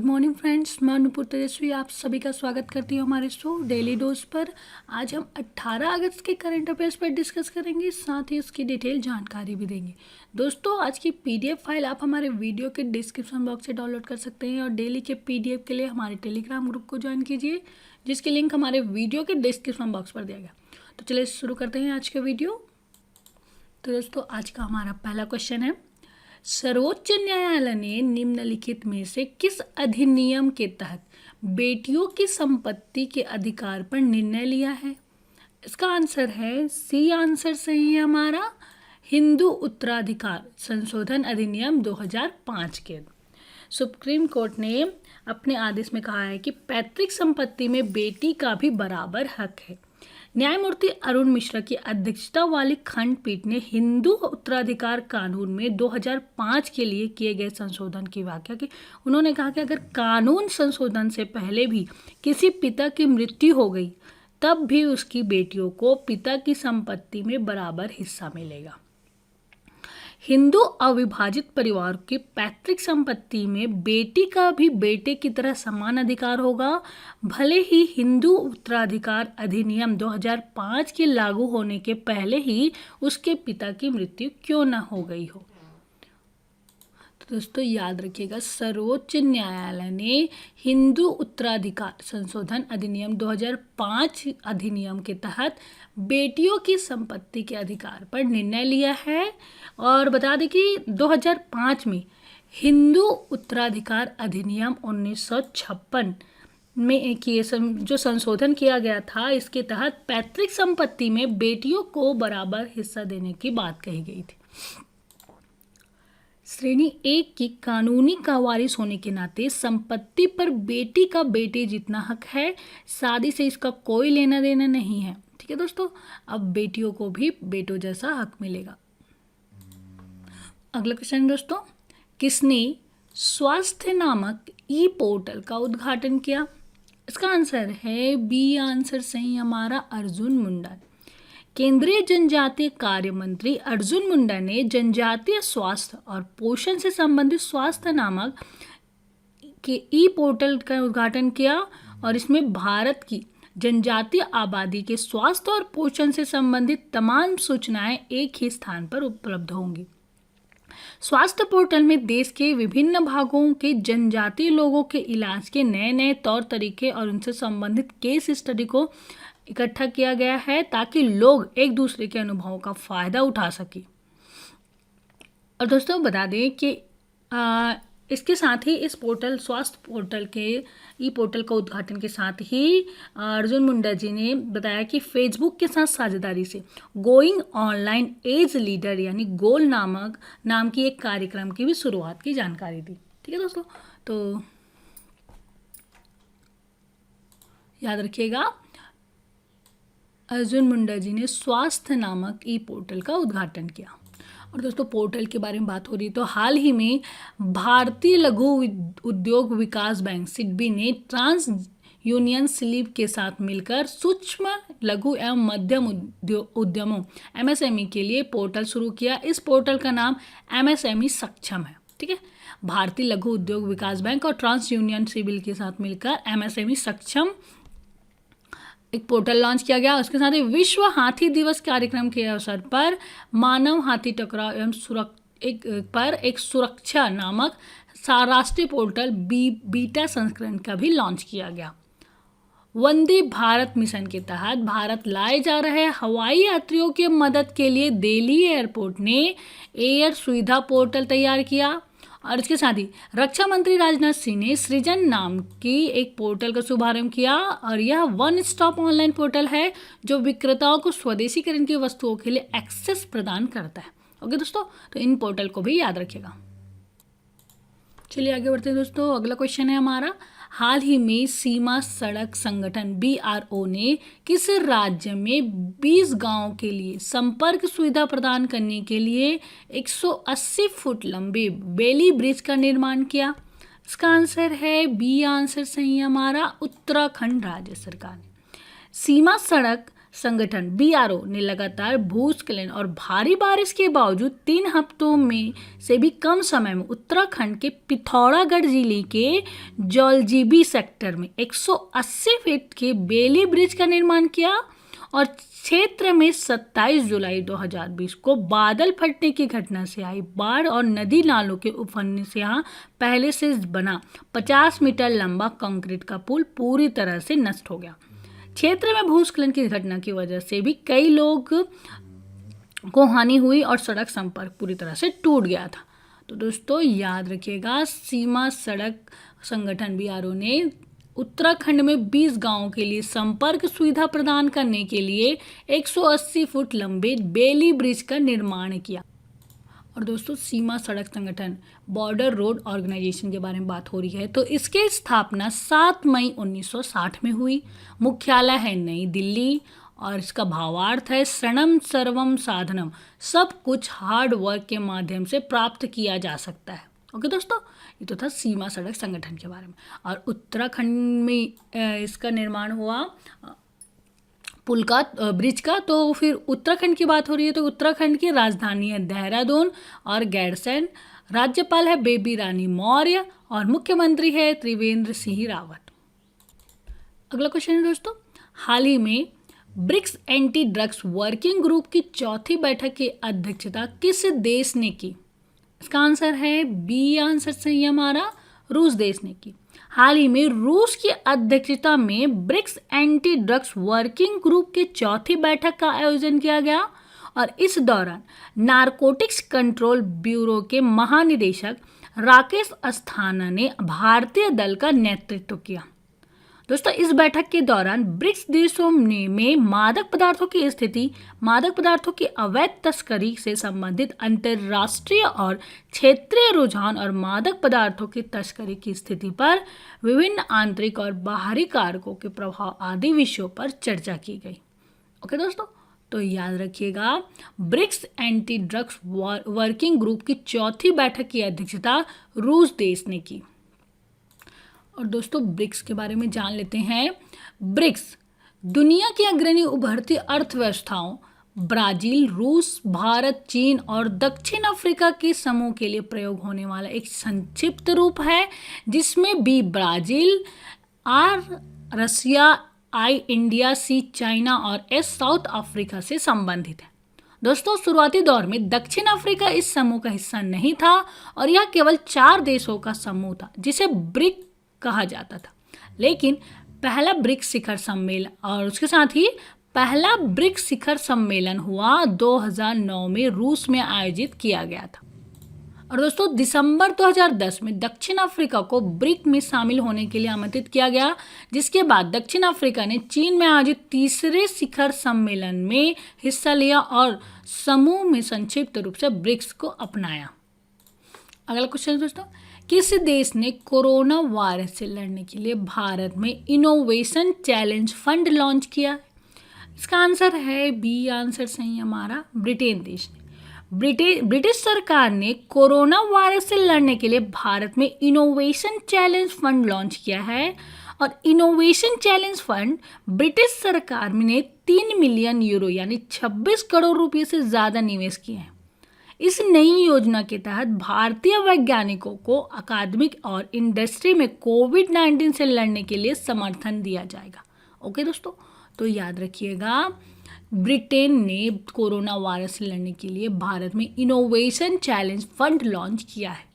Morning friends, मैं अनूपुर तेजस्वी आप सभी का स्वागत करती हूँ हमारे शो डेली डोज पर। आज हम 18 अगस्त के करंट अफेयर्स पर डिस्कस करेंगे, साथ ही उसकी डिटेल जानकारी भी देंगे। दोस्तों, आज की पीडीएफ फाइल आप हमारे वीडियो के डिस्क्रिप्शन बॉक्स से डाउनलोड कर सकते हैं और डेली के पीडीएफ के लिए हमारे टेलीग्राम ग्रुप को ज्वाइन कीजिए, जिसकी लिंक हमारे वीडियो के डिस्क्रिप्शन बॉक्स पर दिया गया। तो चलिए शुरू करते हैं आज का वीडियो। तो दोस्तों, आज का हमारा पहला क्वेश्चन है, सर्वोच्च न्यायालय ने निम्नलिखित में से किस अधिनियम के तहत बेटियों की संपत्ति के अधिकार पर निर्णय लिया है? इसका आंसर है सी आंसर सही है हमारा, हिंदू उत्तराधिकार संशोधन अधिनियम 2005 के। सुप्रीम कोर्ट ने अपने आदेश में कहा है कि पैतृक संपत्ति में बेटी का भी बराबर हक है। न्यायमूर्ति अरुण मिश्रा की अध्यक्षता वाली खंडपीठ ने हिंदू उत्तराधिकार कानून में 2005 के लिए किए गए संशोधन की व्याख्या की। उन्होंने कहा कि अगर कानून संशोधन से पहले भी किसी पिता की मृत्यु हो गई, तब भी उसकी बेटियों को पिता की संपत्ति में बराबर हिस्सा मिलेगा। हिंदू अविभाजित परिवार की पैतृक संपत्ति में बेटी का भी बेटे की तरह समान अधिकार होगा, भले ही हिंदू उत्तराधिकार अधिनियम 2005 के लागू होने के पहले ही उसके पिता की मृत्यु क्यों न हो गई हो। तो दोस्तों याद रखिएगा, सर्वोच्च न्यायालय ने हिंदू उत्तराधिकार संशोधन अधिनियम 2005 अधिनियम के तहत बेटियों की संपत्ति के अधिकार पर निर्णय लिया है। और बता दें कि 2005 में हिंदू उत्तराधिकार अधिनियम 1956 में एक ये जो संशोधन किया गया था, इसके तहत पैतृक संपत्ति में बेटियों को बराबर हिस्सा देने की बात कही गई थी। श्रेणी 1 की कानूनी वारिस होने के नाते संपत्ति पर बेटी का बेटे जितना हक है, शादी से इसका कोई लेना देना नहीं है। ठीक है दोस्तों, अब बेटियों को भी बेटों जैसा हक मिलेगा। अगला क्वेश्चन दोस्तों, किसने स्वास्थ्य नामक ई पोर्टल का उद्घाटन किया? इसका आंसर है बी आंसर सही हमारा, अर्जुन मुंडा। केंद्रीय जनजातीय कार्य मंत्री अर्जुन मुंडा ने जनजातीय स्वास्थ्य और पोषण से संबंधित स्वास्थ्य नामक के ई पोर्टल का उद्घाटन किया और इसमें भारत की जनजातीय आबादी के स्वास्थ्य और पोषण से संबंधित तमाम सूचनाएं एक ही स्थान पर उपलब्ध होंगी। स्वास्थ्य पोर्टल में देश के विभिन्न भागों के जनजातीय लोगों के इलाज के नए नए तौर तरीके और उनसे संबंधित केस स्टडी को इकट्ठा किया गया है, ताकि लोग एक दूसरे के अनुभवों का फायदा उठा सकें। और दोस्तों बता दें कि इसके साथ ही इस पोर्टल स्वास्थ्य पोर्टल के ई पोर्टल का उद्घाटन के साथ ही अर्जुन मुंडा जी ने बताया कि फेसबुक के साथ साझेदारी से गोइंग ऑनलाइन एज लीडर यानी गोल नाम की एक कार्यक्रम की भी शुरुआत की जानकारी दी। ठीक है दोस्तों, तो याद रखिएगा, अर्जुन मुंडा जी ने स्वास्थ्य नामक ई पोर्टल का उद्घाटन किया। और दोस्तों पोर्टल के बारे में बात हो रही तो हाल ही में भारतीय लघु उद्योग विकास बैंक सिडबी ने ट्रांस यूनियन स्लीप के साथ मिलकर सूक्ष्म लघु एवं मध्यम उद्यमों एमएसएमई के लिए पोर्टल शुरू किया। इस पोर्टल का नाम एमएसएमई सक्षम है। ठीक है, भारतीय लघु उद्योग विकास बैंक और ट्रांस यूनियन सिविल के साथ मिलकर एमएसएमई सक्षम एक पोर्टल लॉन्च किया गया। उसके साथ ही विश्व हाथी दिवस कार्यक्रम के अवसर पर मानव हाथी टकराव एवं एक सुरक्षा नामक राष्ट्रीय पोर्टल बीटा संस्करण का भी लॉन्च किया गया। वंदे भारत मिशन के तहत भारत लाए जा रहे हवाई यात्रियों की मदद के लिए दिल्ली एयरपोर्ट ने एयर सुविधा पोर्टल तैयार किया। और इसके साथ ही रक्षा मंत्री राजनाथ सिंह ने सृजन नाम की एक पोर्टल का शुभारंभ किया और यह वन स्टॉप ऑनलाइन पोर्टल है जो विक्रेताओं को स्वदेशीकरण की वस्तुओं के लिए एक्सेस प्रदान करता है। ओके दोस्तों, तो इन पोर्टल को भी याद रखिएगा। चलिए आगे बढ़ते हैं दोस्तों। अगला क्वेश्चन है हमारा, हाल ही में सीमा सड़क संगठन BRO ने किस राज्य में 20 गांवों के लिए संपर्क सुविधा प्रदान करने के लिए 180 फुट लंबे बेली ब्रिज का निर्माण किया? इसका आंसर है बी आंसर सही हमारा, उत्तराखंड राज्य सरकार ने सीमा सड़क संगठन BRO ने लगातार भूस्खलन और भारी बारिश के बावजूद 3 हफ्तों में से भी कम समय में उत्तराखंड के पिथौरागढ़ जिले के जौलजीबी सेक्टर में 180 फीट के बेली ब्रिज का निर्माण किया और क्षेत्र में 27 जुलाई 2020 को बादल फटने की घटना से आई बाढ़ और नदी नालों के उफनने से यहाँ पहले से बना 50 मीटर लंबा कंक्रीट का पुल पूरी तरह से नष्ट हो गया। क्षेत्र में भूस्खलन की घटना की वजह से भी कई लोग को हानि हुई और सड़क संपर्क पूरी तरह से टूट गया था। तो दोस्तों याद रखिएगा, सीमा सड़क संगठन BRO ने उत्तराखंड में 20 गांवों के लिए संपर्क सुविधा प्रदान करने के लिए 180 फुट लंबे बेली ब्रिज का निर्माण किया। और दोस्तों सीमा सड़क संगठन बॉर्डर रोड ऑर्गेनाइजेशन के बारे में बात हो रही है तो इसकी स्थापना 7 मई 1960 में हुई। मुख्यालय है नई दिल्ली और इसका भावार्थ है शरणम सर्वम साधनम, सब कुछ हार्ड वर्क के माध्यम से प्राप्त किया जा सकता है। ओके दोस्तों, ये तो था सीमा सड़क संगठन के बारे में। और उत्तराखंड में इसका निर्माण हुआ पुल का, ब्रिज का। तो फिर उत्तराखंड की बात हो रही है तो उत्तराखंड की राजधानी है देहरादून और गैरसैंण। राज्यपाल है बेबी रानी मौर्य और मुख्यमंत्री है त्रिवेंद्र सिंह रावत। अगला क्वेश्चन है दोस्तों, हाल ही में BRICS anti drugs working group की चौथी बैठक की अध्यक्षता किस देश ने की? इसका आंसर है बी आंसर सही हमारा, रूस देश ने की। हाल ही में रूस की अध्यक्षता में BRICS anti drugs working group की चौथी बैठक का आयोजन किया गया और इस दौरान नारकोटिक्स कंट्रोल ब्यूरो के महानिदेशक राकेश अस्थाना ने भारतीय दल का नेतृत्व किया। दोस्तों इस बैठक के दौरान ब्रिक्स देशों में मादक पदार्थों की स्थिति, मादक पदार्थों की अवैध तस्करी से संबंधित अंतर्राष्ट्रीय और क्षेत्रीय रुझान और मादक पदार्थों की तस्करी की स्थिति पर विभिन्न आंतरिक और बाहरी कारकों के प्रभाव आदि विषयों पर चर्चा की गई। ओके दोस्तों, तो याद रखिएगा, BRICS anti drugs working group की चौथी बैठक की अध्यक्षता रूस देश ने की। और दोस्तों ब्रिक्स के बारे में जान लेते हैं। ब्रिक्स दुनिया की अग्रणी उभरती अर्थव्यवस्थाओं ब्राजील, रूस, भारत, चीन और दक्षिण अफ्रीका के समूह के लिए प्रयोग होने वाला एक संक्षिप्त रूप है जिसमें B Brazil, R Russia, I India, C China और एस साउथ अफ्रीका से संबंधित है। दोस्तों शुरुआती दौर में दक्षिण अफ्रीका इस समूह का हिस्सा नहीं था और यह केवल 4 देशों का समूह था जिसे ब्रिक कहा जाता था। लेकिन पहला ब्रिक्स शिखर सम्मेलन और उसके साथ ही पहला ब्रिक्स शिखर सम्मेलन हुआ 2009 में रूस में आयोजित किया गया था। और दोस्तों दिसंबर 2010 में दक्षिण अफ्रीका को ब्रिक में शामिल होने के लिए आमंत्रित किया गया, जिसके बाद दक्षिण अफ्रीका ने चीन में आयोजित तीसरे शिखर सम्मेलन में हिस्सा लिया और समूह में संक्षिप्त रूप से ब्रिक्स को अपनाया। अगला क्वेश्चन दोस्तों, किस देश ने कोरोना वायरस से लड़ने के लिए भारत में इनोवेशन चैलेंज फंड लॉन्च किया? इसका आंसर है बी आंसर सही हमारा, ब्रिटेन देश ने। ब्रिटिश सरकार ने कोरोना वायरस से लड़ने के लिए भारत में इनोवेशन चैलेंज फंड लॉन्च किया है और इनोवेशन चैलेंज फंड ब्रिटिश सरकार ने 3 मिलियन यूरो यानी 26 करोड़ रुपये से ज़्यादा निवेश किए हैं। इस नई योजना के तहत भारतीय वैज्ञानिकों को अकादमिक और इंडस्ट्री में कोविड-19 से लड़ने के लिए समर्थन दिया जाएगा। ओके दोस्तों, तो याद रखिएगा, ब्रिटेन ने कोरोना वायरस से लड़ने के लिए भारत में इनोवेशन चैलेंज फंड लॉन्च किया है।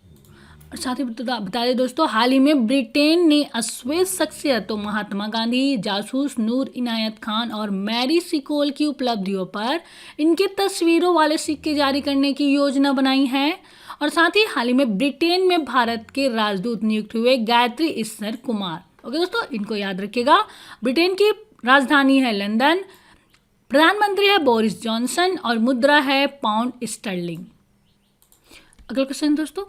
और साथ ही बता दें दोस्तों, हाल ही में ब्रिटेन ने अश्वेत शख्सियतों महात्मा गांधी, जासूस नूर इनायत खान और मैरी सिकोल की उपलब्धियों पर इनकी तस्वीरों वाले सिक्के जारी करने की योजना बनाई है। और साथ ही हाल ही में ब्रिटेन में भारत के राजदूत नियुक्त हुए गायत्री ईश्वर कुमार। ओके दोस्तों, इनको याद रखिएगा। ब्रिटेन की राजधानी है लंदन, प्रधानमंत्री है बोरिस जॉनसन और मुद्रा है पाउंड स्टर्लिंग। अगला क्वेश्चन दोस्तों,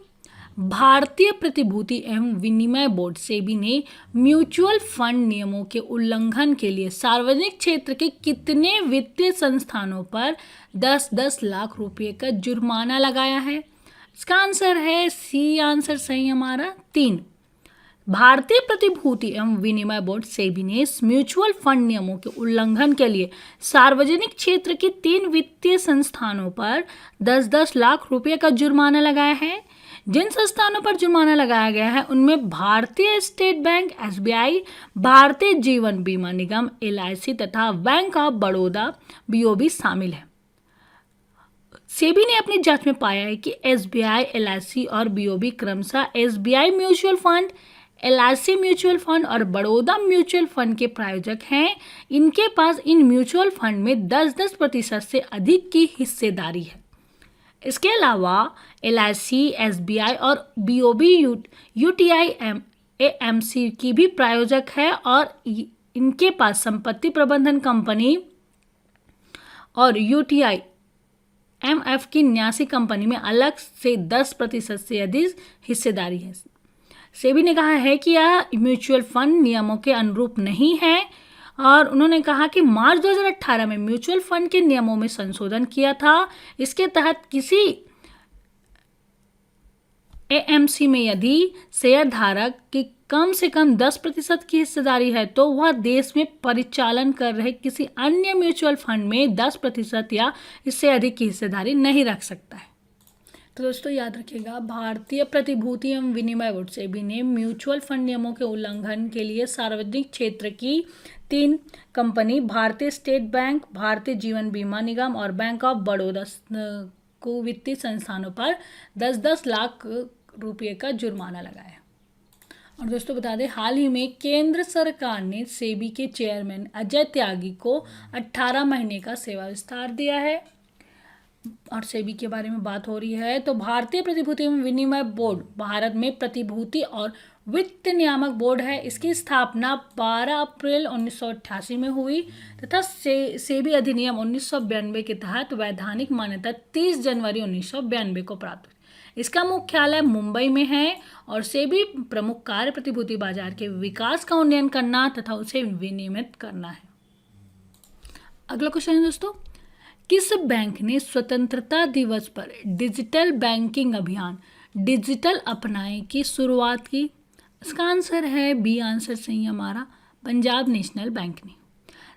भारतीय प्रतिभूति एवं विनिमय बोर्ड सेबी ने म्यूचुअल फंड नियमों के उल्लंघन के लिए सार्वजनिक क्षेत्र के कितने वित्तीय संस्थानों पर 10-10 लाख रुपए का जुर्माना लगाया है? इसका आंसर है सी आंसर सही हमारा, 3। भारतीय प्रतिभूति एवं विनिमय बोर्ड सेबी ने म्यूचुअल फंड नियमों के उल्लंघन के लिए सार्वजनिक क्षेत्र के 3 वित्तीय संस्थानों पर 10-10 लाख रुपए का जुर्माना लगाया है। जिन संस्थानों पर जुर्माना लगाया गया है उनमें भारतीय state bank SBI, Bharatiya Jeevan बीमा निगम एलआईसी तथा बैंक ऑफ बड़ौदा बीओबी शामिल है। सेबी ने अपनी जांच में पाया है कि एसबीआई, एलआईसी और बीओबी क्रमशः SBI mutual fund, LIC mutual fund और बड़ौदा म्यूचुअल फंड के प्रायोजक हैं। इनके पास इन म्यूचुअल फंड में 10-10% से अधिक की हिस्सेदारी है। इसके अलावा एलआईसी, एसबीआई और बीओबी यूटीआई एएमसी की भी प्रायोजक है और इनके पास संपत्ति प्रबंधन कंपनी और यूटीआई एमएफ की 89 कंपनी में अलग से 10% से अधिक हिस्सेदारी है। सेबी ने कहा है कि यह म्यूचुअल फंड नियमों के अनुरूप नहीं है और उन्होंने कहा कि मार्च 2018 में म्यूचुअल फंड के नियमों में संशोधन किया था। इसके तहत किसी एएमसी में यदि शेयर धारक की कम से कम 10% की हिस्सेदारी है तो वह देश में परिचालन कर रहे किसी अन्य म्यूचुअल फंड में 10% या इससे अधिक की हिस्सेदारी नहीं रख सकता है। तो दोस्तों याद रखिएगा, भारतीय प्रतिभूति एवं विनिमय बोर्ड सेबी ने म्यूचुअल फंड नियमों के उल्लंघन के लिए सार्वजनिक क्षेत्र की 3 कंपनी भारतीय स्टेट बैंक, भारतीय जीवन बीमा निगम और बैंक ऑफ बड़ौदा को वित्तीय संस्थानों पर 10-10 लाख रुपये का जुर्माना लगाया। और दोस्तों बता दें, हाल ही में केंद्र सरकार ने सेबी के चेयरमैन अजय त्यागी को 18 महीने का सेवा विस्तार दिया है। और सेबी के बारे में बात हो रही है तो भारतीय प्रतिभूति एवं विनिमय बोर्ड भारत में प्रतिभूति और वित्त नियामक बोर्ड है। इसकी स्थापना 12 अप्रैल 1988 में हुई तथा सेबी अधिनियम 1992 के तहत वैधानिक मान्यता 30 जनवरी 1992 को प्राप्त हुई। इसका मुख्यालय मुंबई में है और सेबी प्रमुख कार्य प्रतिभूति बाजार के विकास का उन्नयन करना तथा उसे विनियमित करना है। अगला क्वेश्चन है दोस्तों, किस बैंक ने स्वतंत्रता दिवस पर डिजिटल बैंकिंग अभियान डिजिटल अपनाए की शुरुआत की? इसका आंसर है बी आंसर सही हमारा, पंजाब नेशनल बैंक ने।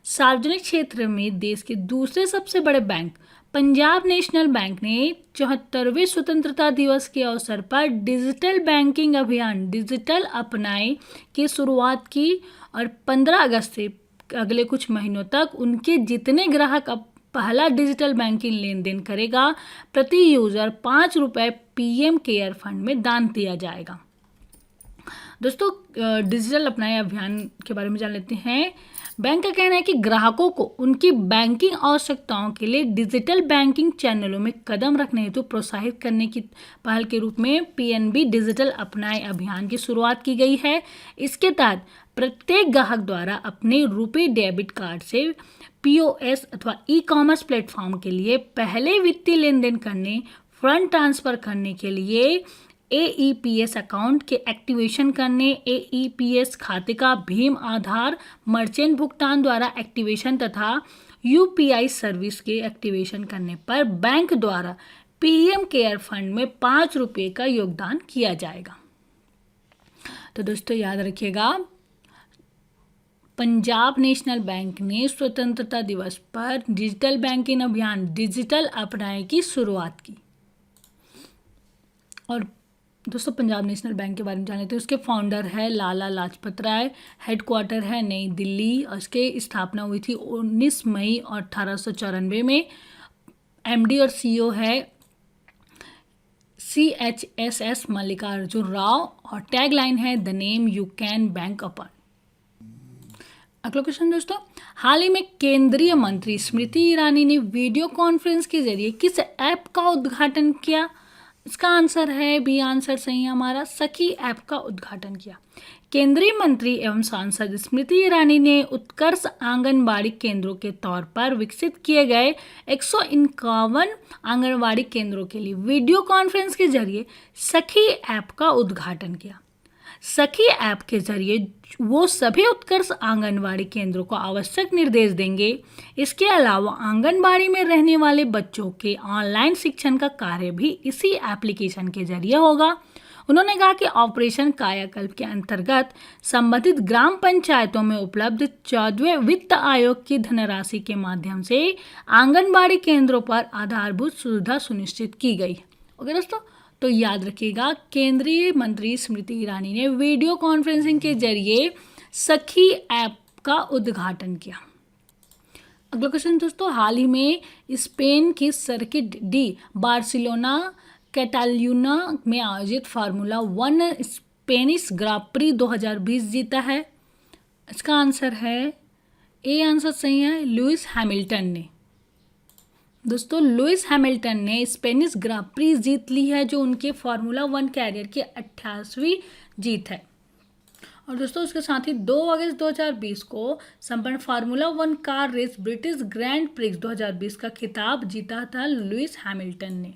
सार्वजनिक क्षेत्र में देश के दूसरे सबसे बड़े बैंक पंजाब नेशनल बैंक ने 74वें स्वतंत्रता दिवस के अवसर पर डिजिटल बैंकिंग अभियान डिजिटल अपनाए की शुरुआत की और 15 अगस्त से अगले कुछ महीनों तक उनके जितने ग्राहक अब पहला डिजिटल बैंकिंग लेन देन करेगा प्रति यूजर 5 रुपये पीएम केयर फंड में दान दिया जाएगा। दोस्तों डिजिटल अपनाए अभियान के बारे में जान लेते हैं। बैंक का कहना है कि ग्राहकों को उनकी बैंकिंग आवश्यकताओं के लिए डिजिटल बैंकिंग चैनलों में कदम रखने हेतु प्रोत्साहित करने की पहल के रूप में पीएनबी डिजिटल अपनाए अभियान की शुरुआत की गई है। इसके तहत प्रत्येक ग्राहक द्वारा अपने रुपे डेबिट कार्ड से पीओएस अथवा ई कॉमर्स प्लेटफॉर्म के लिए पहले वित्तीय लेन देन करने, फंड ट्रांसफर करने के लिए एईपीएस अकाउंट के एक्टिवेशन करने, एईपीएस खाते का भीम आधार मर्चेंट भुगतान द्वारा एक्टिवेशन तथा यूपीआई सर्विस के एक्टिवेशन करने पर बैंक द्वारा पीएम केयर फंड में 5 रुपये का योगदान किया जाएगा। तो दोस्तों याद रखिएगा, पंजाब नेशनल बैंक ने स्वतंत्रता दिवस पर डिजिटल बैंकिंग अभियान डिजिटल अपनाए की शुरुआत की। और दोस्तों पंजाब नेशनल बैंक के बारे में जान लेते हैं। उसके फाउंडर है लाला लाजपत राय, हेडक्वार्टर है नई दिल्ली और उसकी स्थापना हुई थी 19 मई 1894 में। एमडी और सीईओ है CHSS मल्लिकार्जुन राव और टैगलाइन है the name you can bank upon. अगला क्वेश्चन दोस्तों, हाल ही में केंद्रीय मंत्री स्मृति ईरानी ने वीडियो कॉन्फ्रेंस के जरिए किस ऐप का उद्घाटन किया? इसका आंसर है बी आंसर सही हमारा, सखी ऐप का उद्घाटन किया। केंद्रीय मंत्री एवं सांसद स्मृति ईरानी ने उत्कर्ष आंगनबाड़ी केंद्रों के तौर पर विकसित किए गए 151 आंगनबाड़ी केंद्रों के लिए वीडियो कॉन्फ्रेंस के जरिए सखी ऐप का उद्घाटन किया। सखी ऐप के जरिए वो सभी उत्कर्ष आंगनबाड़ी केंद्रों को आवश्यक निर्देश देंगे। इसके अलावा आंगनबाड़ी में रहने वाले बच्चों के ऑनलाइन शिक्षण का कार्य भी इसी एप्लीकेशन के जरिए होगा। उन्होंने कहा कि ऑपरेशन कायाकल्प के अंतर्गत संबंधित ग्राम पंचायतों में उपलब्ध 14वें वित्त आयोग की धनराशि के माध्यम से आंगनबाड़ी केंद्रों पर आधारभूत सुविधा सुनिश्चित की गई। ओके दोस्तों, तो याद रखिएगा केंद्रीय मंत्री स्मृति ईरानी ने वीडियो कॉन्फ्रेंसिंग के जरिए सखी ऐप का उद्घाटन किया। अगला क्वेश्चन दोस्तों, हाल ही में स्पेन की सर्किट डी बार्सिलोना कैटाल्यूना में आयोजित फार्मूला 1 स्पेनिश ग्रां प्री 2020 जीता है। इसका आंसर है ए, आंसर सही है, लुइस हैमिल्टन ने। दोस्तों, लुइस हैमिल्टन ने स्पेनिश ग्रां प्री जीत ली है, जो उनके फार्मूला 1 कैरियर की 28वीं जीत है। और दोस्तों, उसके साथ ही 2 अगस्त 2020 को संपन्न formula 1 car race British Grand Prix 2020 का खिताब जीता था लुइस हैमिल्टन ने।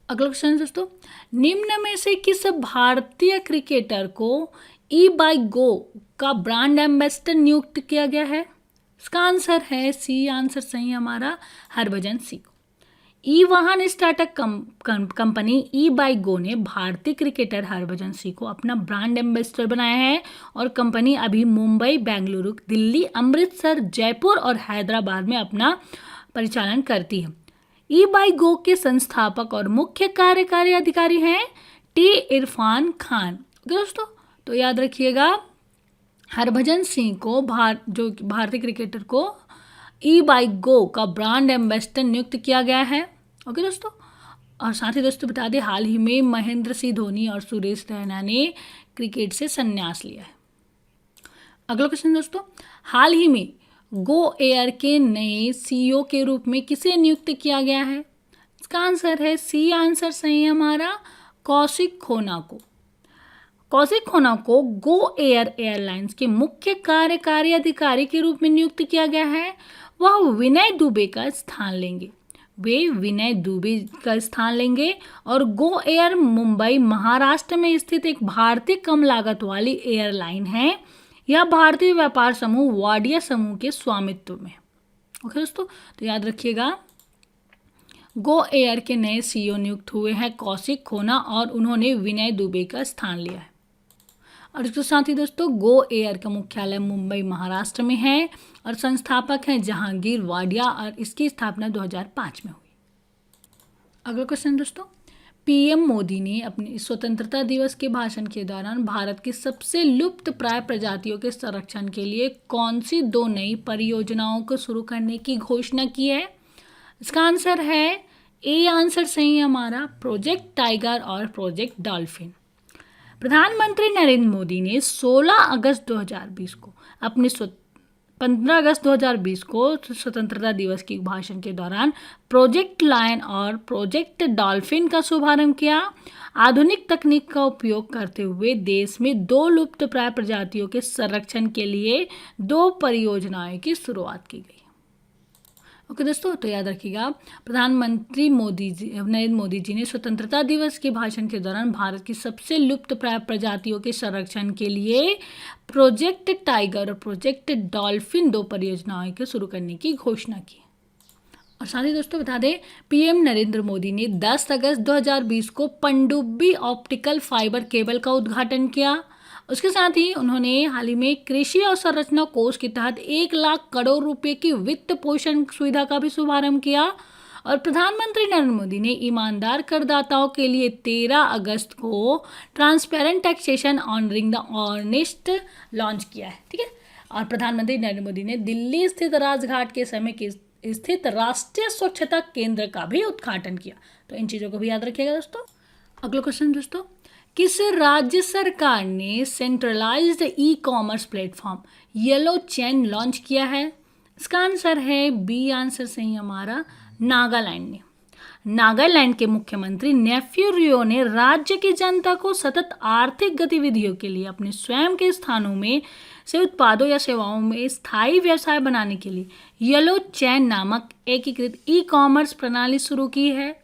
अगला क्वेश्चन दोस्तों, निम्न में से किस भारतीय क्रिकेटर को ई बाई गो का ब्रांड एम्बेसडर नियुक्त किया गया है? इसका आंसर है सी, आंसर सही है हमारा, हरभजन सिंह। ई वाहन स्टार्टअप कंपनी ई बाई गो ने भारतीय क्रिकेटर हरभजन सिंह को अपना ब्रांड एम्बेसडर बनाया है और कंपनी अभी मुंबई, बेंगलुरु, दिल्ली, अमृतसर, जयपुर और हैदराबाद में अपना परिचालन करती है। ई बाई गो के संस्थापक और मुख्य कार्यकारी अधिकारी हैं टी इरफान खान। दोस्तों, तो याद रखिएगा हरभजन सिंह को जो भारतीय क्रिकेटर को ई बाई गो का ब्रांड एम्बेसडर नियुक्त किया गया है। ओके दोस्तों, और साथ ही दोस्तों बता दें हाल ही में महेंद्र सिंह धोनी और सुरेश रैना ने क्रिकेट से संन्यास लिया है। अगला क्वेश्चन दोस्तों, हाल ही में गो एयर के नए सीईओ के रूप में किसे नियुक्त किया गया है? इसका आंसर है सी, आंसर सही है हमारा, कौशिक खोना को। कौशिक खोना को गो एयर एयरलाइंस के मुख्य कार्यकारी अधिकारी के रूप में नियुक्त किया गया है। वह विनय दुबे का स्थान लेंगे। वे विनय दुबे का स्थान लेंगे और गो एयर मुंबई, महाराष्ट्र में स्थित एक भारतीय कम लागत वाली एयरलाइन है। यह भारतीय व्यापार समूह वाडिया समूह के स्वामित्व में। ओके दोस्तों, तो याद रखिएगा गो एयर के नए सीईओ नियुक्त हुए हैं कौशिक खोना और उन्होंने विनय दुबे का स्थान लिया है। और इसके साथ ही दोस्तों गो एयर का मुख्यालय मुंबई, महाराष्ट्र में है और संस्थापक हैं जहांगीर वाडिया और इसकी स्थापना 2005 में हुई। अगला क्वेश्चन दोस्तों, पीएम मोदी ने अपने स्वतंत्रता दिवस के भाषण के दौरान भारत की सबसे लुप्त प्राय प्रजातियों के संरक्षण के लिए कौन सी 2 नई परियोजनाओं को शुरू करने की घोषणा की है? इसका आंसर है ए, आंसर सही है हमारा, प्रोजेक्ट टाइगर और प्रोजेक्ट डॉल्फिन। प्रधानमंत्री नरेंद्र मोदी ने 15 अगस्त 2020 को स्वतंत्रता दिवस के भाषण के दौरान प्रोजेक्ट लायन और प्रोजेक्ट डॉल्फिन का शुभारंभ किया। आधुनिक तकनीक का उपयोग करते हुए देश में 2 लुप्त प्राय प्रजातियों के संरक्षण के लिए 2 परियोजनाओं की शुरुआत की गई। ओके दोस्तों, तो याद रखिएगा प्रधानमंत्री नरेंद्र मोदी जी ने स्वतंत्रता दिवस के भाषण के दौरान भारत की सबसे लुप्त प्राय प्रजातियों के संरक्षण के लिए प्रोजेक्ट टाइगर और प्रोजेक्ट डॉल्फिन 2 परियोजनाओं के शुरू करने की घोषणा की। और साथ ही दोस्तों बता दें पीएम नरेंद्र मोदी ने 10 अगस्त 2020 को पनडुब्बी ऑप्टिकल फाइबर केबल का उद्घाटन किया। उसके साथ ही उन्होंने हाल ही में कृषि और संरचना कोष के तहत 1 लाख करोड़ रुपए की वित्त पोषण सुविधा का भी शुभारंभ किया। और प्रधानमंत्री नरेंद्र मोदी ने ईमानदार करदाताओं के लिए 13 अगस्त को transparent taxation honouring the honest launch किया है। ठीक है, और प्रधानमंत्री नरेंद्र मोदी ने दिल्ली स्थित राजघाट के समय के स्थित राष्ट्रीय स्वच्छता केंद्र का भी उद्घाटन किया। तो इन चीज़ों को भी याद रखिएगा दोस्तों। अगला क्वेश्चन दोस्तों, किस राज्य सरकार ने centralised e commerce platform Yellow Chain launch किया है? इसका आंसर है बी, आंसर सही हमारा, नागालैंड ने। नागालैंड के मुख्यमंत्री नेफ्यू रियो ने राज्य की जनता को सतत आर्थिक गतिविधियों के लिए अपने स्वयं के स्थानों में से उत्पादों या सेवाओं में स्थायी व्यवसाय बनाने के लिए येलो चैन नामक एकीकृत ई कॉमर्स प्रणाली शुरू की है।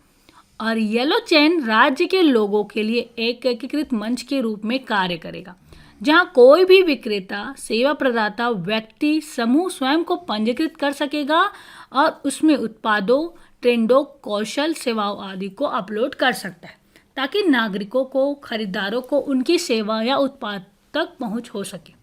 और येलो चैन राज्य के लोगों के लिए एक एकीकृत मंच के रूप में कार्य करेगा, जहां कोई भी विक्रेता, सेवा प्रदाता, व्यक्ति, समूह स्वयं को पंजीकृत कर सकेगा और उसमें उत्पादों, ट्रेंडों, कौशल, सेवाओं आदि को अपलोड कर सकता है, ताकि नागरिकों को, खरीदारों को उनकी सेवा या उत्पाद तक पहुंच हो सके।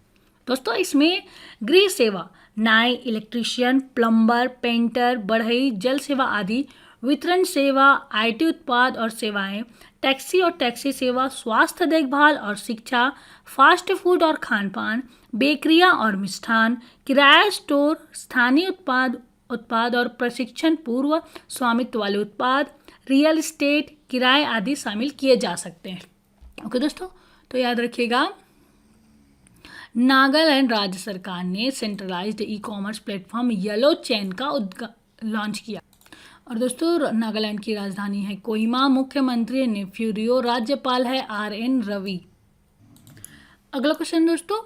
दोस्तों, इसमें गृह सेवा, नाई, इलेक्ट्रीशियन, प्लम्बर, पेंटर, बढ़ई, जल सेवा आदि, वितरण सेवा, आईटी उत्पाद और सेवाएं, टैक्सी और टैक्सी सेवा, स्वास्थ्य देखभाल और शिक्षा, फास्ट फूड और खानपान, बेकरियां और मिष्ठान, किराया स्टोर, स्थानीय उत्पाद और प्रशिक्षण पूर्व स्वामित्व वाले उत्पाद, रियल एस्टेट, किराए आदि शामिल किए जा सकते हैं। ओके दोस्तों, तो याद रखिएगा, नागालैंड राज्य सरकार ने centralised e commerce platform yellow chain का लॉन्च किया। और दोस्तों, नागालैंड की राजधानी है कोहिमा, मुख्यमंत्री नेफ्यू रियो, राज्यपाल है RN रवि। अगला क्वेश्चन दोस्तों,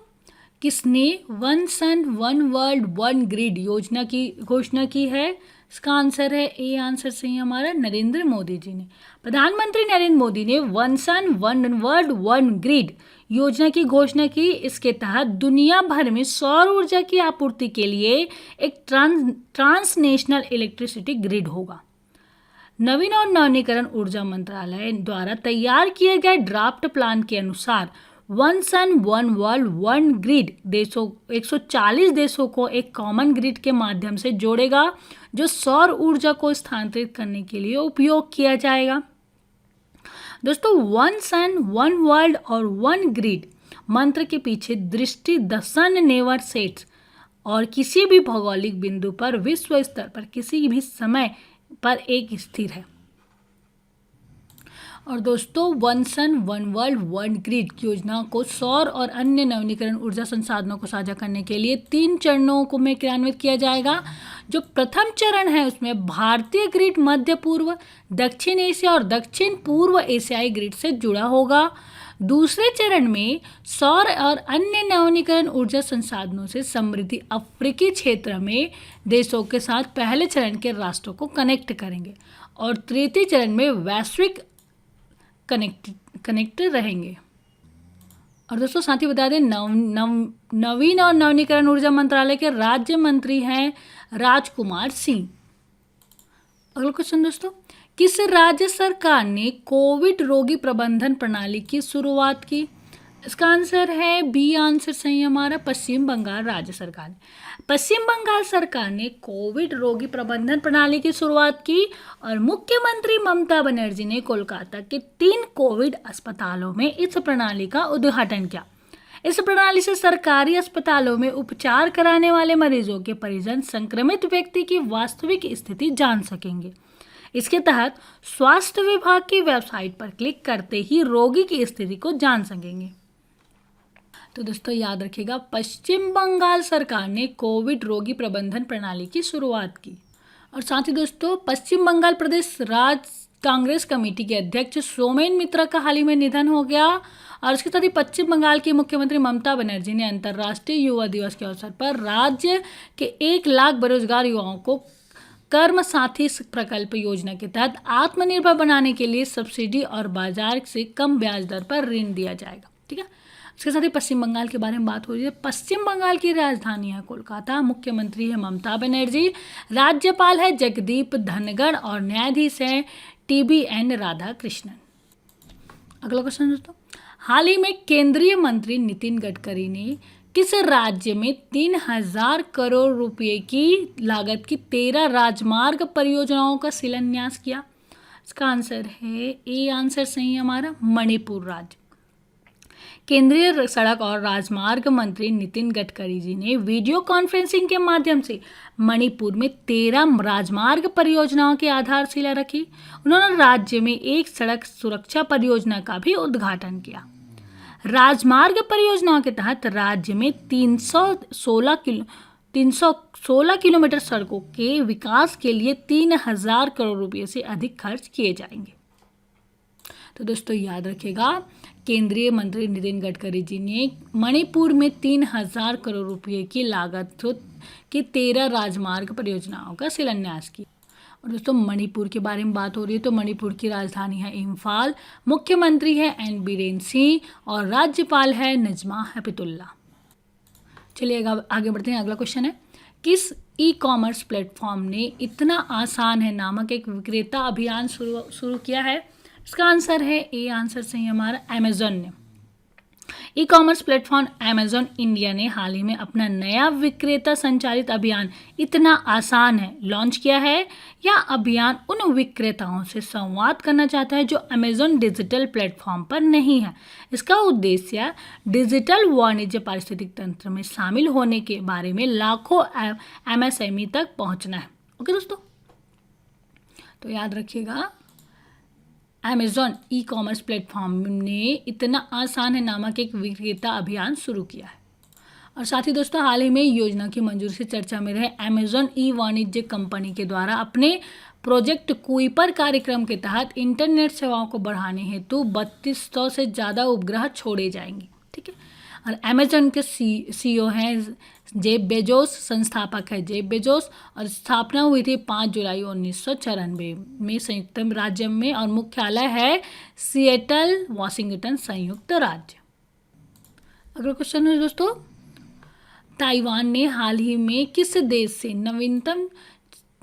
किसने one sun one world one grid योजना की घोषणा की है? इसका आंसर है ए, आंसर सही हमारा नरेंद्र मोदी जी ने। प्रधानमंत्री नरेंद्र मोदी ने one sun one world one grid योजना की घोषणा की। इसके तहत दुनिया भर में सौर ऊर्जा की आपूर्ति के लिए एक ट्रांसनेशनल इलेक्ट्रिसिटी ग्रिड होगा। नवीन और नवीनीकरण ऊर्जा मंत्रालय द्वारा तैयार किए गए ड्राफ्ट प्लान के अनुसार one sun one world one grid 140 देशों को एक कॉमन ग्रिड के माध्यम से जोड़ेगा, जो सौर ऊर्जा को स्थानांतरित करने के लिए उपयोग किया जाएगा। दोस्तों, वन सन वन वर्ल्ड और वन ग्रिड मंत्र के पीछे दृष्टि द सन नेवर सेट्स और किसी भी भौगोलिक बिंदु पर विश्व स्तर पर किसी भी समय पर एक स्थिर है। और दोस्तों, one sun one world one grid योजना को सौर और अन्य नवीनीकरण ऊर्जा संसाधनों को साझा करने के लिए 3 चरणों को में क्रियान्वित किया जाएगा। जो प्रथम चरण है उसमें भारतीय ग्रिड मध्य पूर्व, दक्षिण एशिया और दक्षिण पूर्व एशियाई ग्रिड से जुड़ा होगा। दूसरे चरण में सौर और अन्य नवीनीकरण ऊर्जा संसाधनों से समृद्ध अफ्रीकी क्षेत्र में देशों के साथ पहले चरण के राष्ट्रों को कनेक्ट करेंगे और तृतीय चरण में वैश्विक कनेक्ट रहेंगे। और दोस्तों, साथ ही बता दें, नवीन और नवीनीकरण ऊर्जा मंत्रालय के राज्य मंत्री हैं राजकुमार सिंह। अगला क्वेश्चन दोस्तों, किस राज्य सरकार ने कोविड रोगी प्रबंधन प्रणाली की शुरुआत की? इसका आंसर है बी, आंसर सही हमारा पश्चिम बंगाल राज्य सरकार ने। पश्चिम बंगाल सरकार ने कोविड रोगी प्रबंधन प्रणाली की शुरुआत की और मुख्यमंत्री ममता बनर्जी ने कोलकाता के 3 कोविड अस्पतालों में इस प्रणाली का उद्घाटन किया। इस प्रणाली से सरकारी अस्पतालों में उपचार कराने वाले मरीजों के परिजन संक्रमित व्यक्ति की वास्तविक स्थिति जान सकेंगे। इसके तहत स्वास्थ्य विभाग की वेबसाइट पर क्लिक करते ही रोगी की स्थिति को जान सकेंगे। तो दोस्तों, याद रखिएगा, पश्चिम बंगाल सरकार ने कोविड रोगी प्रबंधन प्रणाली की शुरुआत की। और साथ ही दोस्तों, पश्चिम बंगाल प्रदेश राज्य कांग्रेस कमेटी के अध्यक्ष सोमेन मित्रा का हाल ही में निधन हो गया। और इसके साथ ही पश्चिम बंगाल की मुख्यमंत्री ममता बनर्जी ने अंतर्राष्ट्रीय युवा दिवस के अवसर पर राज्य के 1 लाख बेरोजगार युवाओं को कर्म साथी प्रकल्प योजना के तहत आत्मनिर्भर बनाने के लिए सब्सिडी और बाजार से कम ब्याज दर पर ऋण दिया जाएगा। ठीक है, इसके साथ ही पश्चिम बंगाल के बारे में बात हो रही है। पश्चिम बंगाल की राजधानी है कोलकाता, मुख्यमंत्री है ममता बनर्जी, राज्यपाल है जगदीप धनगड़ और न्यायाधीश है TBN राधाकृष्णन। अगला क्वेश्चन दोस्तों, हाल ही में केंद्रीय मंत्री नितिन गडकरी ने किस राज्य में 3000 करोड़ रुपए की लागत की 13 राजमार्ग परियोजनाओं का शिलान्यास किया? इसका आंसर है ए, आंसर सही हमारा मणिपुर राज्य। केंद्रीय सड़क और राजमार्ग मंत्री नितिन गडकरी जी ने वीडियो कॉन्फ्रेंसिंग के माध्यम से मणिपुर में 13 राजमार्ग परियोजनाओं की आधारशिला रखी। उन्होंने राज्य में एक सड़क सुरक्षा परियोजना का भी उद्घाटन किया। राजमार्ग परियोजनाओं के तहत राज्य में 316 किलोमीटर सड़कों के विकास के लिए 3000 करोड़ रुपए से अधिक खर्च किए जाएंगे। तो दोस्तों, याद रखिएगा, केंद्रीय मंत्री नितिन गडकरी जी ने मणिपुर में 3000 करोड़ रुपए की लागत की 13 राजमार्ग परियोजनाओं का शिलान्यास किया। और दोस्तों, मणिपुर के बारे में बात हो रही है तो मणिपुर की राजधानी है इम्फाल, मुख्यमंत्री है एन बीरेन सिंह और राज्यपाल है नजमा हेपतुल्ला। चलिए आगे बढ़ते हैं। अगला क्वेश्चन है, किस ई कॉमर्स प्लेटफॉर्म ने इतना आसान है नामक एक विक्रेता अभियान शुरू किया है? इसका आंसर है ए, आंसर सही हमारा अमेजोन ने। ई कॉमर्स प्लेटफॉर्म अमेजोन इंडिया ने हाल ही में अपना नया विक्रेता संचालित अभियान इतना आसान है लॉन्च किया है। यह अभियान उन विक्रेताओं से संवाद करना चाहता है जो अमेजोन डिजिटल प्लेटफॉर्म पर नहीं है। इसका उद्देश्य डिजिटल वाणिज्य पारिस्थितिक तंत्र में शामिल होने के बारे में लाखों एमएसएमई तक पहुंचना है। ओके दोस्तों, तो याद रखिएगा अमेजॉन ई कॉमर्स प्लेटफॉर्म ने इतना आसान है नामक एक विक्रेता अभियान शुरू किया है। और साथ ही दोस्तों हाल ही में योजना की मंजूरी से चर्चा में रहे अमेजॉन ई वाणिज्य कंपनी के द्वारा अपने प्रोजेक्ट कुइपर कार्यक्रम के तहत इंटरनेट सेवाओं को बढ़ाने हेतु 3200 से ज़्यादा उपग्रह छोड़े जाएंगे। ठीक है, और अमेजॉन के सीईओ हैं जेफ बेजोस, संस्थापक है जेफ बेजोस, और स्थापना हुई थी 5 जुलाई 1994 में संयुक्त राज्य में, और मुख्यालय है सिएटल, वॉशिंगटन, संयुक्त राज्य। अगला क्वेश्चन है दोस्तों, ताइवान ने हाल ही में किस देश से नवीनतम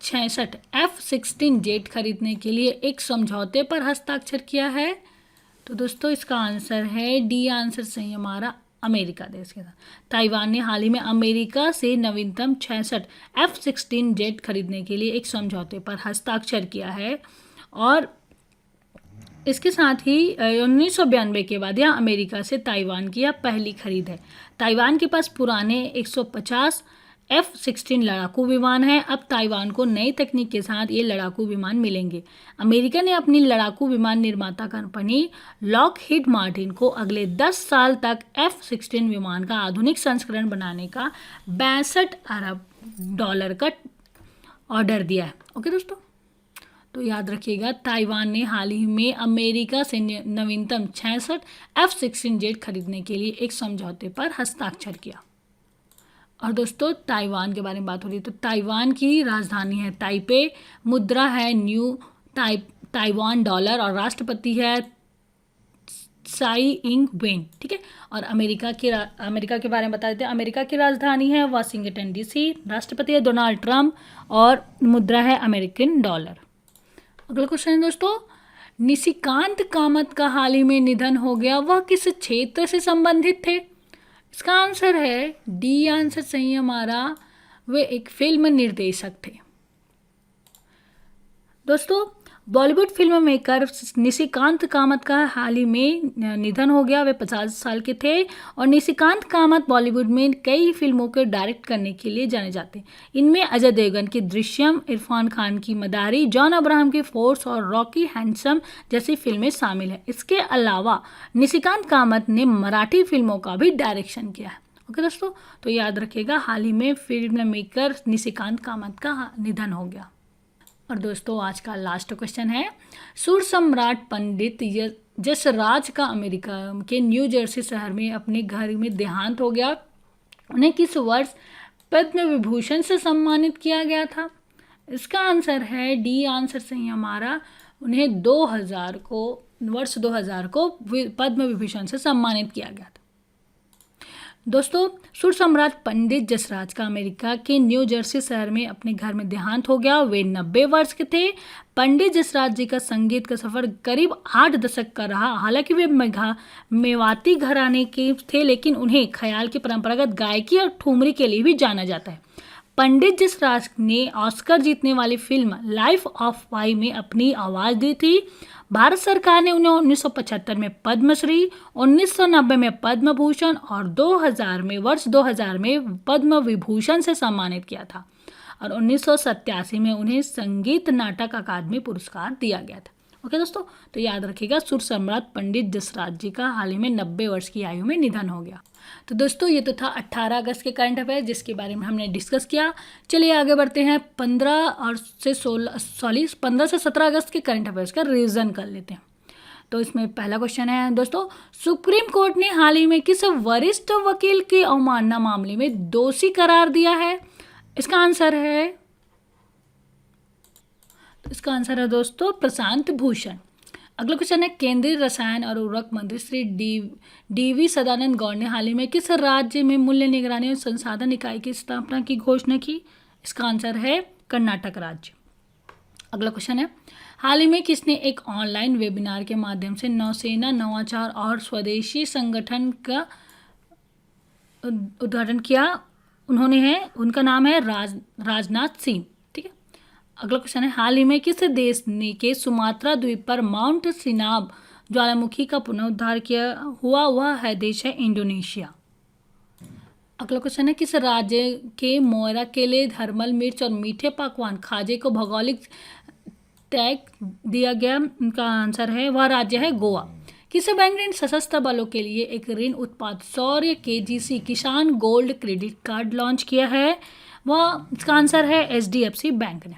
66 F-16 जेट खरीदने के लिए एक समझौते पर हस्ताक्षर किया है? तो दोस्तों इसका आंसर है डी, आंसर सही हमारा अमेरिका देश के साथ। ताइवान ने हाल ही में अमेरिका से नवीनतम 66 F-16 जेट खरीदने के लिए एक समझौते पर हस्ताक्षर किया है, और इसके साथ ही 1992 के बाद यह अमेरिका से ताइवान की यह पहली खरीद है। ताइवान के पास पुराने 150 F-16 लड़ाकू विमान हैं। अब ताइवान को नई तकनीक के साथ ये लड़ाकू विमान मिलेंगे। अमेरिका ने अपनी लड़ाकू विमान निर्माता कंपनी लॉकहीड मार्टिन को अगले 10 साल तक F-16 विमान का आधुनिक संस्करण बनाने का $62 अरब का ऑर्डर दिया है। ओके दोस्तों, तो याद रखिएगा ताइवान ने हाल ही में अमेरिका से नवीनतम 66 F-16 जेट खरीदने के लिए एक समझौते पर हस्ताक्षर किया। और दोस्तों ताइवान के बारे में बात हो रही है तो ताइवान की राजधानी है ताइपे, मुद्रा है न्यू ताइवान डॉलर, और राष्ट्रपति है साई इंग वेन। ठीक है, और अमेरिका के बारे में बता देते हैं। अमेरिका की राजधानी है वाशिंगटन डीसी, राष्ट्रपति है डोनाल्ड ट्रंप, और मुद्रा है अमेरिकन डॉलर। अगला क्वेश्चन है दोस्तों, निशिकांत कामत का हाल ही में निधन हो गया, वह किस क्षेत्र से संबंधित थे? इसका आंसर है डी, आंसर सही हमारा, वे एक फिल्म निर्देशक थे। दोस्तों बॉलीवुड फिल्म मेकर निशिकांत कामत का हाल ही में निधन हो गया। वे 50 साल के थे, और निशिकांत कामत बॉलीवुड में कई फिल्मों को डायरेक्ट करने के लिए जाने जाते हैं। इनमें अजय देवगन की दृश्यम, इरफान खान की मदारी, जॉन अब्राहम की फोर्स और रॉकी हैंडसम जैसी फिल्में शामिल हैं। इसके अलावा निशिकांत कामत ने मराठी फिल्मों का भी डायरेक्शन किया है। ओके दोस्तों, तो याद रखिएगा हाल ही में फिल्म मेकर निशिकांत कामत का निधन हो गया। और दोस्तों आज का लास्ट क्वेश्चन है, सुर सम्राट पंडित जसराज का अमेरिका के न्यू जर्सी शहर में अपने घर में देहांत हो गया। उन्हें किस वर्ष पद्म विभूषण से सम्मानित किया गया था? इसका आंसर है डी, आंसर सही हमारा, उन्हें वर्ष 2000 को पद्म विभूषण से सम्मानित किया गया था। दोस्तों सुर सम्राट पंडित जसराज का अमेरिका के न्यू जर्सी शहर में अपने घर में देहांत हो गया। वे 90 वर्ष के थे। पंडित जसराज जी का संगीत का सफर करीब 8 दशक का रहा। हालांकि वे मेवाती घराने के थे, लेकिन उन्हें ख्याल की परंपरागत गायकी और ठुमरी के लिए भी जाना जाता है। पंडित जसराज ने ऑस्कर जीतने वाली फिल्म लाइफ ऑफ पाई में अपनी आवाज़ दी थी। भारत सरकार ने उन्हें 1975 में पद्मश्री, 1990 में पद्म भूषण और वर्ष 2000 में पद्म विभूषण से सम्मानित किया था, और 1987 में उन्हें संगीत नाटक अकादमी पुरस्कार दिया गया था। ओके दोस्तों, तो याद रखिएगा सुर सम्राट पंडित जसराज जी का हाल ही में 90 वर्ष की आयु में निधन हो गया। तो दोस्तों ये तो था 18 अगस्त के करंट अफेयर जिसके बारे में हमने डिस्कस किया। चलिए आगे बढ़ते हैं 15 से 17 अगस्त के करंट अफेयर्स का रिवीजन कर लेते हैं। तो इसमें पहला क्वेश्चन है दोस्तों, सुप्रीम कोर्ट ने हाल ही में किस वरिष्ठ वकील की अवमानना मामले में दोषी करार दिया है? इसका आंसर है दोस्तों प्रशांत भूषण। अगला क्वेश्चन है, केंद्रीय रसायन और उर्वरक मंत्री श्री डी.वी. सदानंद गौड़ ने हाल ही में किस राज्य में मूल्य निगरानी और संसाधन इकाई की स्थापना की घोषणा की? इसका आंसर है कर्नाटक राज्य। अगला क्वेश्चन है, हाल ही में किसने एक ऑनलाइन वेबिनार के माध्यम से नौसेना नवाचार और स्वदेशी संगठन का उद्घाटन किया? उनका नाम है राजनाथ सिंह। ठीक है। अगला क्वेश्चन है, हाल ही में किस देश ने के सुमात्रा द्वीप पर माउंट सिनाब ज्वालामुखी का पुनरुद्धार किया हुआ? वह है देश है इंडोनेशिया। अगला क्वेश्चन है, किस राज्य के मोयरा केले, थर्मल मिर्च और मीठे पकवान खाजे को भौगोलिक टैग दिया गया? उनका आंसर है, वह राज्य है गोवा। किस बैंक ने सशस्त्र बलों के लिए एक ऋण उत्पाद शौर्य केजीसी किसान गोल्ड क्रेडिट कार्ड लॉन्च किया है? वह इसका आंसर है एचडीएफसी बैंक ने।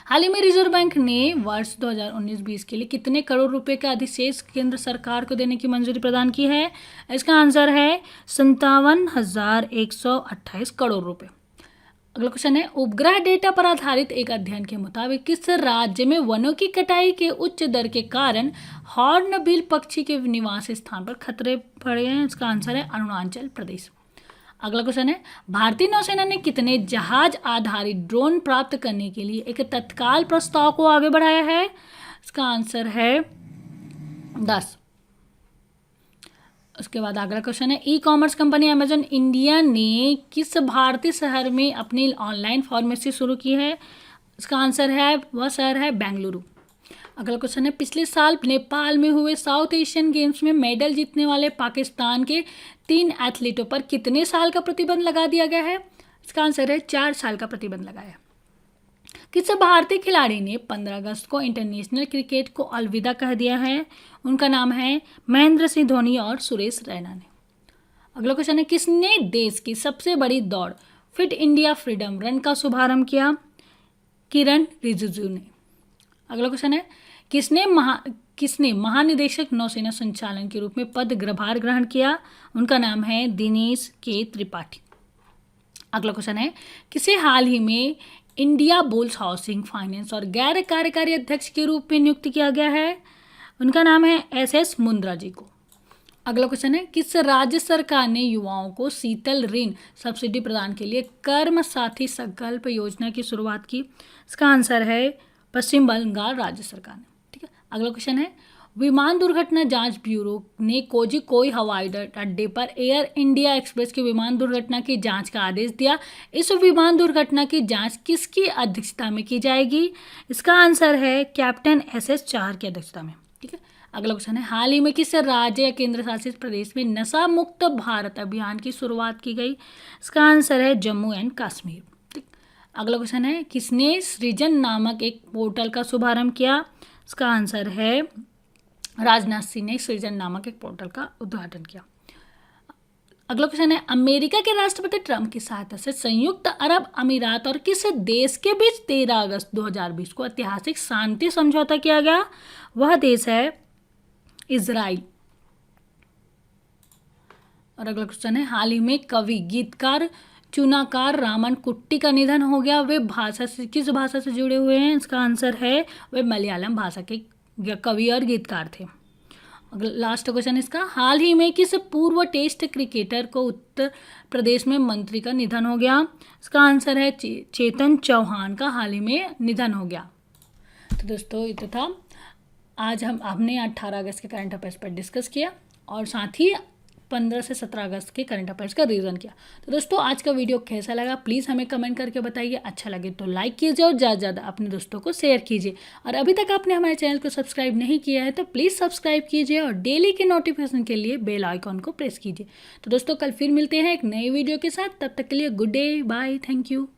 हाल ही में रिजर्व बैंक ने वर्ष 2019-20 के लिए कितने करोड़ रुपए का अधिशेष केंद्र सरकार को देने की मंजूरी प्रदान की है? इसका आंसर है 57,128 करोड़ रुपए। अगला क्वेश्चन है, उपग्रह डेटा पर आधारित एक अध्ययन के मुताबिक किस राज्य में वनों की कटाई के उच्च दर के कारण हॉर्नबिल पक्षी के निवास स्थान पर खतरे पड़े हैं? इसका आंसर है अरुणाचल प्रदेश। अगला क्वेश्चन है, भारतीय नौसेना ने कितने जहाज आधारित ड्रोन प्राप्त करने के लिए एक तत्काल प्रस्ताव को आगे बढ़ाया है? इसका आंसर है 10। उसके बाद अगला क्वेश्चन है, e commerce company Amazon India ने किस भारतीय शहर में अपनी ऑनलाइन फार्मेसी शुरू की है? इसका आंसर है, वह शहर है बेंगलुरु। अगला क्वेश्चन है, पिछले साल नेपाल में हुए साउथ एशियन गेम्स में मेडल जीतने वाले पाकिस्तान के 3 एथलीटों पर कितने साल का प्रतिबंध लगा दिया गया है? इसका आंसर है 4 साल का प्रतिबंध लगाया। किस भारतीय खिलाड़ी ने 15 अगस्त को इंटरनेशनल क्रिकेट को अलविदा कह दिया है? उनका नाम है महेंद्र सिंह धोनी और सुरेश रैना ने। अगला क्वेश्चन है, किसने देश की सबसे बड़ी दौड़ फिट इंडिया फ्रीडम रन का शुभारंभ किया? किरण रिजिजू ने। अगला क्वेश्चन है, किसने महानिदेशक नौसेना संचालन के रूप में पदभार ग्रहण किया? उनका नाम है दिनेश के त्रिपाठी। अगला क्वेश्चन है, किसे हाल ही में इंडिया बुल्स हाउसिंग फाइनेंस और गैर कार्यकारी अध्यक्ष के रूप में नियुक्त किया गया है? उनका नाम है एस मुंद्रा जी को। अगला क्वेश्चन है, किस राज्य सरकार ने युवाओं को शीतल ऋण सब्सिडी प्रदान के लिए कर्म साथी संकल्प योजना की शुरुआत की? इसका आंसर है पश्चिम बंगाल राज्य सरकार ने। ठीक है। अगला क्वेश्चन है, विमान दुर्घटना जांच ब्यूरो ने कोझिकोड हवाई अड्डे पर एयर इंडिया एक्सप्रेस की विमान दुर्घटना की जांच का आदेश दिया। इस विमान दुर्घटना की जांच किसकी अध्यक्षता में की जाएगी? इसका आंसर है कैप्टन एस चाहर की अध्यक्षता में। ठीक है। अगला क्वेश्चन है, हाल ही में किस राज्य या केंद्र शासित प्रदेश में नशा मुक्त भारत अभियान की शुरुआत की गई? इसका आंसर है जम्मू एंड कश्मीर। ठीक। अगला क्वेश्चन है, किसने सृजन नामक एक पोर्टल का शुभारंभ किया? इसका आंसर है राजनाथ सिंह ने सृजन नामक एक पोर्टल का उद्घाटन किया। अगला क्वेश्चन है, अमेरिका के राष्ट्रपति ट्रंप की सहायता से संयुक्त अरब अमीरात और किस देश के बीच 13 अगस्त 2020 को ऐतिहासिक शांति समझौता किया गया? वह देश है इजराइल। और अगला क्वेश्चन है, हाल ही में कवि गीतकार चुनाकार रामन कुट्टी का निधन हो गया। वे किस भाषा से जुड़े हुए हैं? इसका आंसर है वे मलयालम भाषा के कवि और गीतकार थे। लास्ट क्वेश्चन इसका, हाल ही में किस पूर्व टेस्ट क्रिकेटर को उत्तर प्रदेश में मंत्री का निधन हो गया? इसका आंसर है चेतन चौहान का हाल ही में निधन हो गया। तो दोस्तों ये तो था, आज हमने 18 अगस्त के करंट अफेयर्स पर डिस्कस किया और साथ ही 15 से 17 अगस्त के करंट अफेयर्स का रीज़न किया। तो दोस्तों आज का वीडियो कैसा लगा प्लीज़ हमें कमेंट करके बताइए। अच्छा लगे तो लाइक कीजिए और ज़्यादा से ज़्यादा अपने दोस्तों को शेयर कीजिए। और अभी तक आपने हमारे चैनल को सब्सक्राइब नहीं किया है तो प्लीज़ सब्सक्राइब कीजिए और डेली के नोटिफिकेशन के लिए बेल आइकॉन को प्रेस कीजिए। तो दोस्तों कल फिर मिलते हैं एक नई वीडियो के साथ, तब तक के लिए good day, bye, thank you.